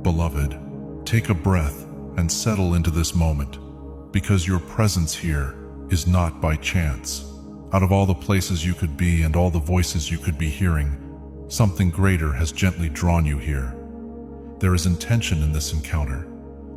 Beloved, take a breath and settle into this moment, because your presence here is not by chance. Out of all the places you could be and all the voices you could be hearing, something greater has gently drawn you here. There is intention in this encounter.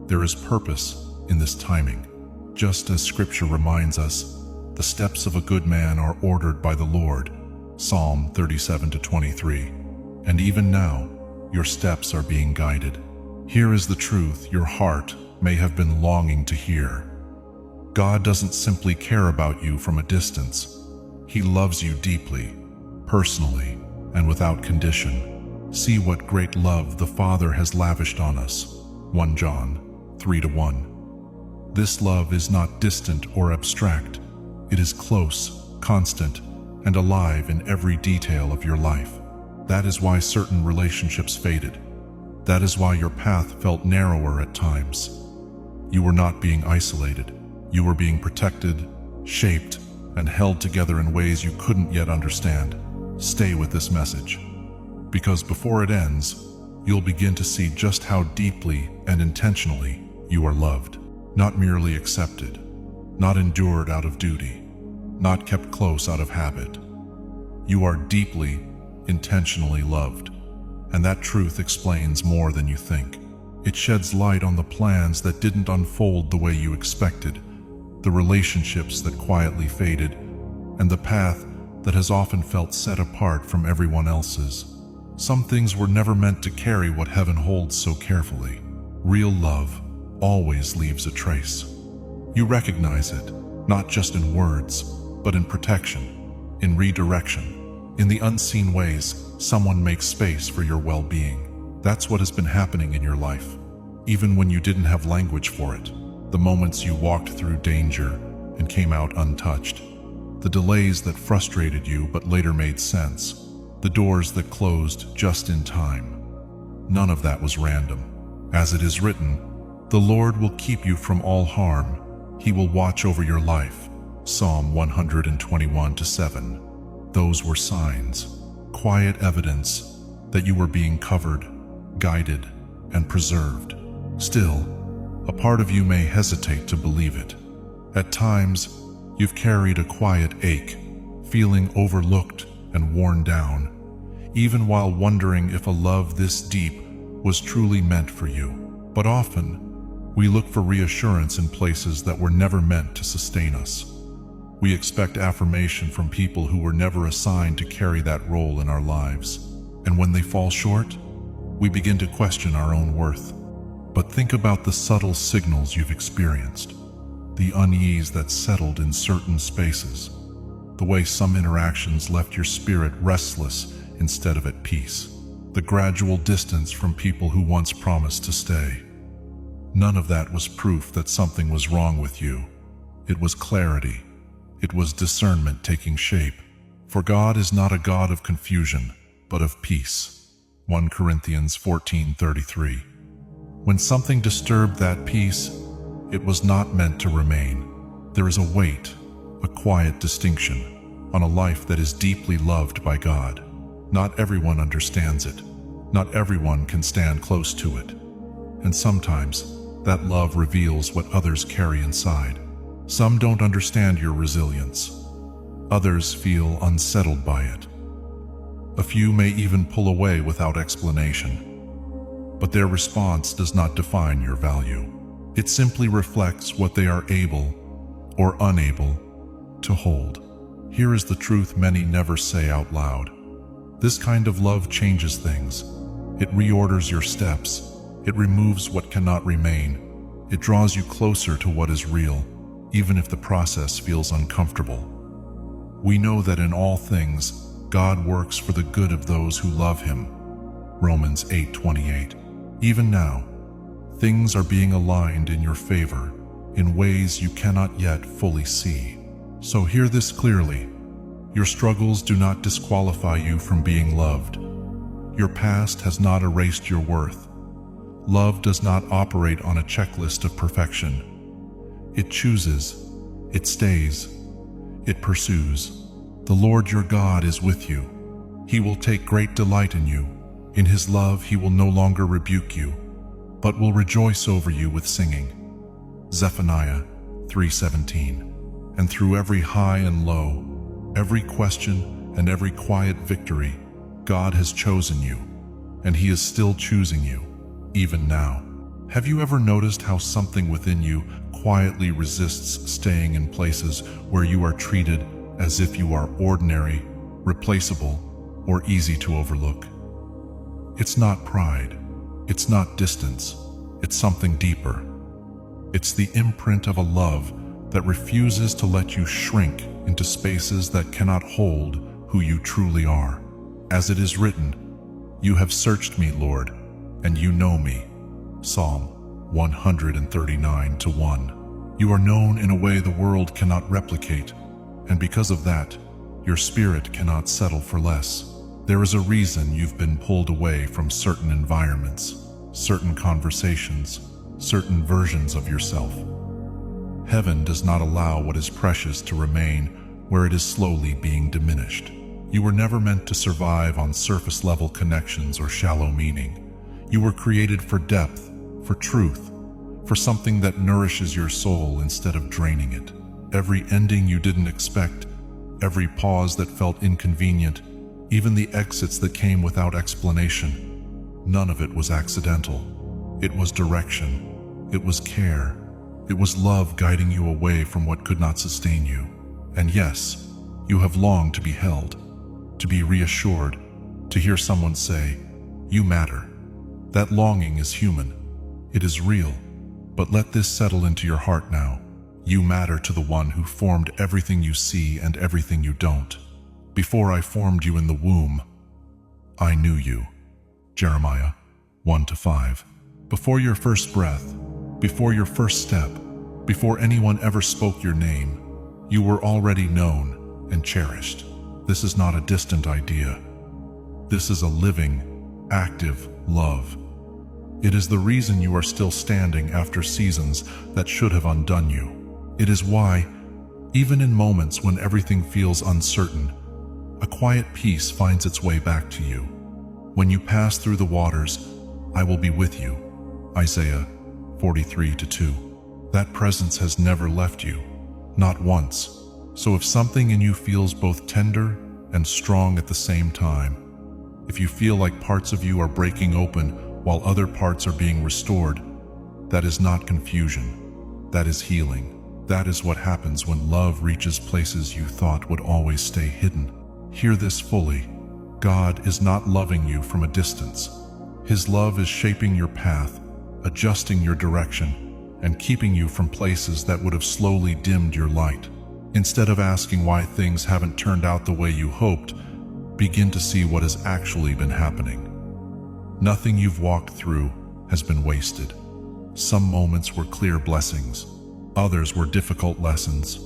There is purpose in this timing. Just as Scripture reminds us, the steps of a good man are ordered by the Lord, Psalm 37-23. And even now, your steps are being guided. Here is the truth your heart may have been longing to hear. God doesn't simply care about you from a distance. He loves you deeply, personally, and without condition. See what great love the Father has lavished on us. 1 John 3:1. This love is not distant or abstract. It is close, constant, and alive in every detail of your life. That is why certain relationships faded. That is why your path felt narrower at times. You were not being isolated. You were being protected, shaped, and held together in ways you couldn't yet understand. Stay with this message, because before it ends, you'll begin to see just how deeply and intentionally you are loved. Not merely accepted, not endured out of duty, not kept close out of habit. You are deeply, intentionally loved, and that truth explains more than you think. It sheds light on the plans that didn't unfold the way you expected, the relationships that quietly faded, and the path that has often felt set apart from everyone else's. Some things were never meant to carry what heaven holds so carefully. Real love always leaves a trace. You recognize it, not just in words, but in protection, in redirection. In the unseen ways, someone makes space for your well-being. That's what has been happening in your life, even when you didn't have language for it. The moments you walked through danger and came out untouched. The delays that frustrated you but later made sense. The doors that closed just in time. None of that was random. As it is written, the Lord will keep you from all harm. He will watch over your life. Psalm 121:7. Those were signs, quiet evidence that you were being covered, guided, and preserved. Still, a part of you may hesitate to believe it. At times, you've carried a quiet ache, feeling overlooked and worn down, even while wondering if a love this deep was truly meant for you. But often, we look for reassurance in places that were never meant to sustain us. We expect affirmation from people who were never assigned to carry that role in our lives. And when they fall short, we begin to question our own worth. But think about the subtle signals you've experienced, the unease that settled in certain spaces, the way some interactions left your spirit restless instead of at peace, the gradual distance from people who once promised to stay. None of that was proof that something was wrong with you. It was clarity. It was discernment taking shape. For God is not a God of confusion, but of peace. 1 Corinthians 14:33. When something disturbed that peace, it was not meant to remain. There is a weight, a quiet distinction, on a life that is deeply loved by God. Not everyone understands it. Not everyone can stand close to it. And sometimes, that love reveals what others carry inside. Some don't understand your resilience. Others feel unsettled by it. A few may even pull away without explanation. But their response does not define your value. It simply reflects what they are able or unable to hold. Here is the truth many never say out loud. This kind of love changes things. It reorders your steps. It removes what cannot remain. It draws you closer to what is real, even if the process feels uncomfortable. We know that in all things, God works for the good of those who love Him. Romans 8:28. Even now, things are being aligned in your favor in ways you cannot yet fully see. So hear this clearly. Your struggles do not disqualify you from being loved. Your past has not erased your worth. Love does not operate on a checklist of perfection. It chooses, it stays, it pursues. The Lord your God is with you. He will take great delight in you. In His love, He will no longer rebuke you. but will rejoice over you with singing. Zephaniah 3:17. And through every high and low, every question and every quiet victory, God has chosen you, and He is still choosing you, even now. Have you ever noticed how something within you quietly resists staying in places where you are treated as if you are ordinary, replaceable, or easy to overlook? It's not pride. It's not distance. It's something deeper. It's the imprint of a love that refuses to let you shrink into spaces that cannot hold who you truly are. As it is written, "You have searched me, Lord, and you know me." Psalm 139:1. You are known in a way the world cannot replicate, and because of that, your spirit cannot settle for less. There is a reason you've been pulled away from certain environments, certain conversations, certain versions of yourself. Heaven does not allow what is precious to remain where it is slowly being diminished. You were never meant to survive on surface-level connections or shallow meaning. You were created for depth, for truth, for something that nourishes your soul instead of draining it. Every ending you didn't expect, every pause that felt inconvenient, even the exits that came without explanation, none of it was accidental. It was direction. It was care. It was love guiding you away from what could not sustain you. And yes, you have longed to be held, to be reassured, to hear someone say, "You matter." That longing is human. It is real. But let this settle into your heart now. You matter to the one who formed everything you see and everything you don't. Before I formed you in the womb, I knew you. Jeremiah 1-5. Before your first breath, before your first step, before anyone ever spoke your name, you were already known and cherished. This is not a distant idea. This is a living, active love. It is the reason you are still standing after seasons that should have undone you. It is why, even in moments when everything feels uncertain, a quiet peace finds its way back to you. When you pass through the waters, I will be with you. Isaiah 43:2. That presence has never left you, not once. So if something in you feels both tender and strong at the same time, if you feel like parts of you are breaking open while other parts are being restored, that is not confusion. That is healing. That is what happens when love reaches places you thought would always stay hidden. Hear this fully. God is not loving you from a distance. His love is shaping your path, adjusting your direction, and keeping you from places that would have slowly dimmed your light. Instead of asking why things haven't turned out the way you hoped, begin to see what has actually been happening. Nothing you've walked through has been wasted. Some moments were clear blessings, others were difficult lessons,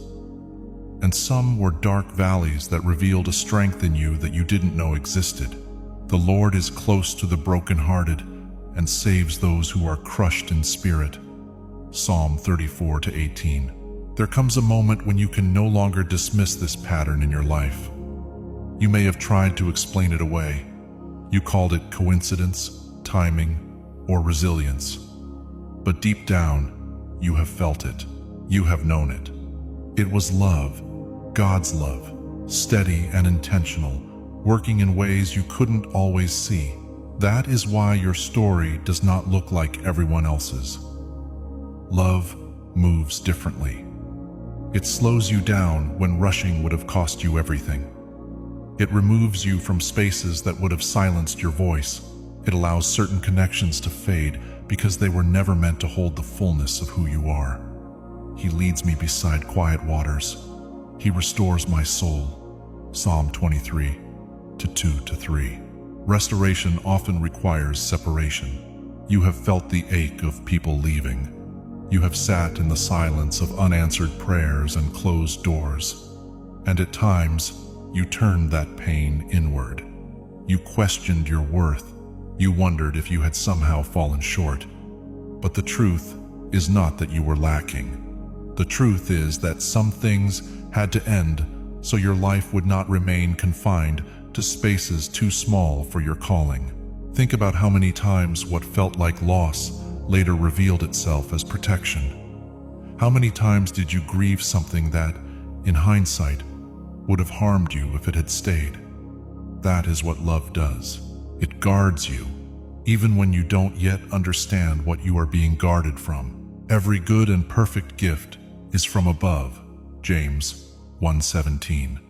and some were dark valleys that revealed a strength in you that you didn't know existed. The Lord is close to the brokenhearted and saves those who are crushed in spirit. Psalm 34:18. There comes a moment when you can no longer dismiss this pattern in your life. You may have tried to explain it away. You called it coincidence, timing, or resilience. But deep down, you have felt it. You have known it. It was love, God's love, steady and intentional, working in ways you couldn't always see. That is why your story does not look like everyone else's. Love moves differently. It slows you down when rushing would have cost you everything. It removes you from spaces that would have silenced your voice. It allows certain connections to fade because they were never meant to hold the fullness of who you are. He leads me beside quiet waters. He restores my soul. Psalm 23:2-3. Restoration often requires separation. You have felt the ache of people leaving. You have sat in the silence of unanswered prayers and closed doors. And at times, you turned that pain inward. You questioned your worth. You wondered if you had somehow fallen short. But the truth is not that you were lacking. The truth is that some things had to end so your life would not remain confined to spaces too small for your calling. Think about how many times what felt like loss later revealed itself as protection. How many times did you grieve something that, in hindsight, would have harmed you if it had stayed? That is what love does. It guards you, even when you don't yet understand what you are being guarded from. Every good and perfect gift is from above, James 1:17.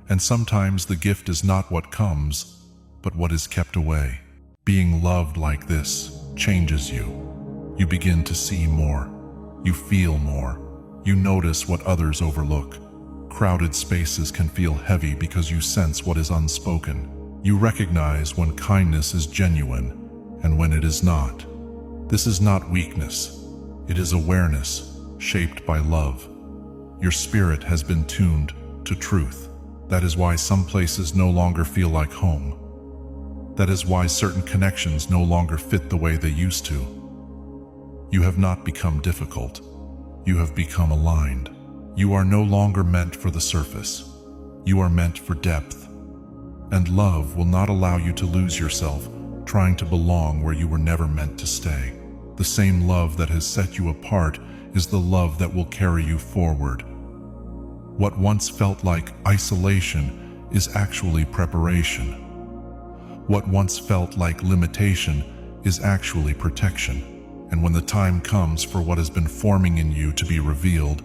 And sometimes the gift is not what comes, but what is kept away. Being loved like this changes you. You begin to see more. You feel more. You notice what others overlook. Crowded spaces can feel heavy because you sense what is unspoken. You recognize when kindness is genuine and when it is not. This is not weakness. It is awareness shaped by love. Your spirit has been tuned to truth. That is why some places no longer feel like home. That is why certain connections no longer fit the way they used to. You have not become difficult. You have become aligned. You are no longer meant for the surface. You are meant for depth. And love will not allow you to lose yourself trying to belong where you were never meant to stay. The same love that has set you apart is the love that will carry you forward. What once felt like isolation is actually preparation. What once felt like limitation is actually protection. And when the time comes for what has been forming in you to be revealed,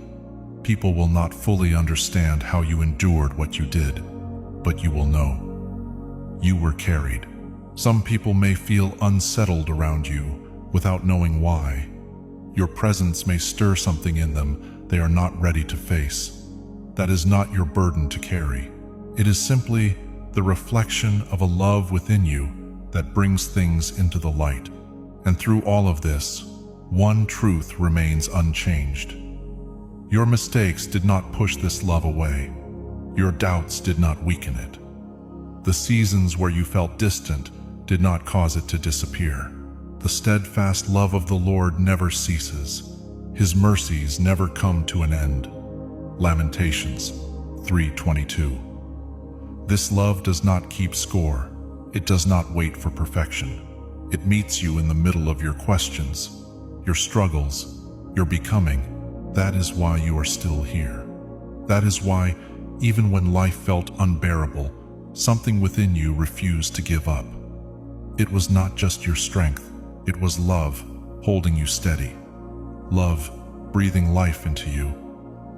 people will not fully understand how you endured what you did, but you will know. You were carried. Some people may feel unsettled around you without knowing why. Your presence may stir something in them they are not ready to face. That is not your burden to carry. It is simply the reflection of a love within you that brings things into the light. And through all of this, one truth remains unchanged. Your mistakes did not push this love away. Your doubts did not weaken it. The seasons where you felt distant did not cause it to disappear. The steadfast love of the Lord never ceases. His mercies never come to an end. Lamentations 3:22. This love does not keep score. It does not wait for perfection. It meets you in the middle of your questions, your struggles, your becoming. That is why you are still here. That is why, even when life felt unbearable, something within you refused to give up. It was not just your strength. It was love holding you steady. Love breathing life into you.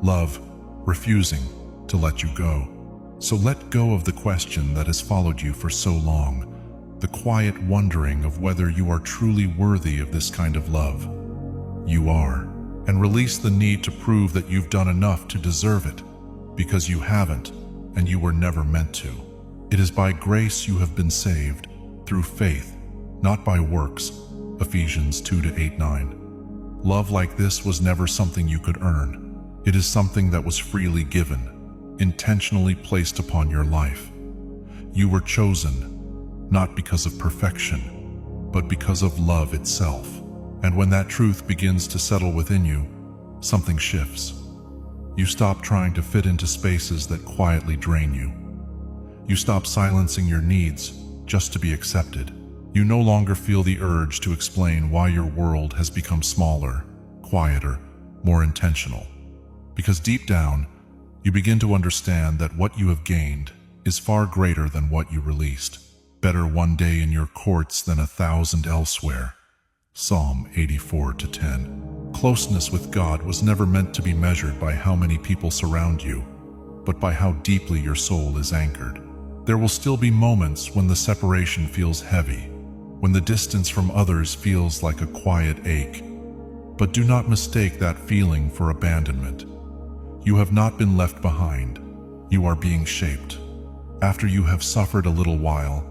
Love refusing to let you go. So let go of the question that has followed you for so long, the quiet wondering of whether you are truly worthy of this kind of love. You are. And release the need to prove that you've done enough to deserve it, because you haven't, and you were never meant to. It is by grace you have been saved, through faith, not by works. Ephesians 2:8-9. Love like this was never something you could earn. It is something that was freely given, intentionally placed upon your life. You were chosen, not because of perfection, but because of love itself. And when that truth begins to settle within you, something shifts. You stop trying to fit into spaces that quietly drain you. You stop silencing your needs just to be accepted. You no longer feel the urge to explain why your world has become smaller, quieter, more intentional. Because deep down, you begin to understand that what you have gained is far greater than what you released. Better one day in your courts than 1,000 elsewhere. Psalm 84:10. Closeness with God was never meant to be measured by how many people surround you, but by how deeply your soul is anchored. There will still be moments when the separation feels heavy, when the distance from others feels like a quiet ache. But do not mistake that feeling for abandonment. You have not been left behind. You are being shaped. After you have suffered a little while,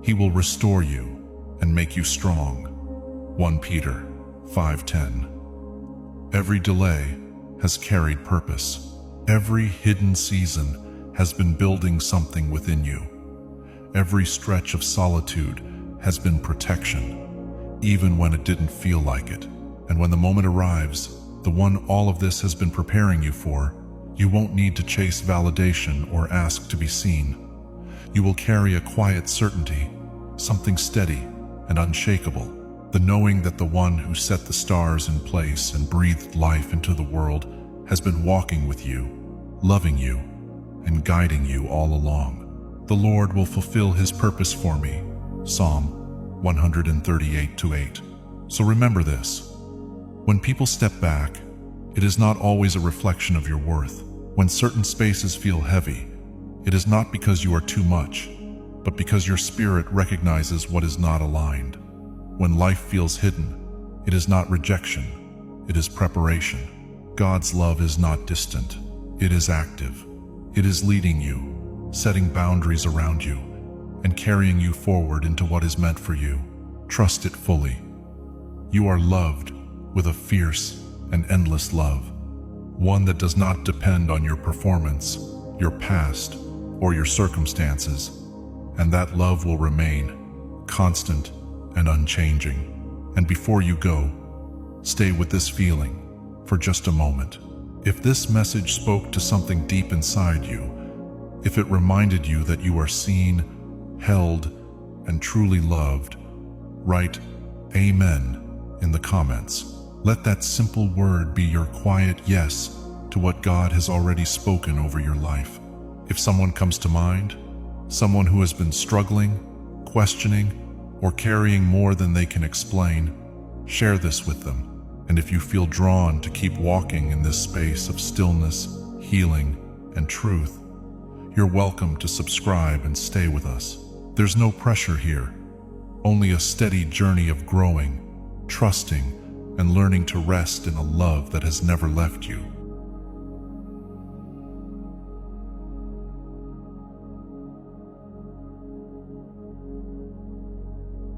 He will restore you and make you strong. 1 Peter 5:10. Every delay has carried purpose. Every hidden season has been building something within you. Every stretch of solitude has been protection, even when it didn't feel like it. And when the moment arrives, the one all of this has been preparing you for, you won't need to chase validation or ask to be seen. You will carry a quiet certainty, something steady and unshakable. The knowing that the one who set the stars in place and breathed life into the world has been walking with you, loving you, and guiding you all along. The Lord will fulfill his purpose for me. Psalm 138:8. So remember this. When people step back, it is not always a reflection of your worth. When certain spaces feel heavy, it is not because you are too much, but because your spirit recognizes what is not aligned. When life feels hidden, it is not rejection, it is preparation. God's love is not distant, it is active. It is leading you, setting boundaries around you, and carrying you forward into what is meant for you. Trust it fully. You are loved with a fierce and endless love, one that does not depend on your performance, your past, or your circumstances, and that love will remain constant and unchanging. And before you go, stay with this feeling for just a moment. If this message spoke to something deep inside you, if it reminded you that you are seen, held, and truly loved, write Amen in the comments. Let that simple word be your quiet yes to what God has already spoken over your life. If someone comes to mind, someone who has been struggling, questioning, or carrying more than they can explain, share this with them. And if you feel drawn to keep walking in this space of stillness, healing, and truth, you're welcome to subscribe and stay with us. There's no pressure here, only a steady journey of growing, trusting, and learning to rest in a love that has never left you.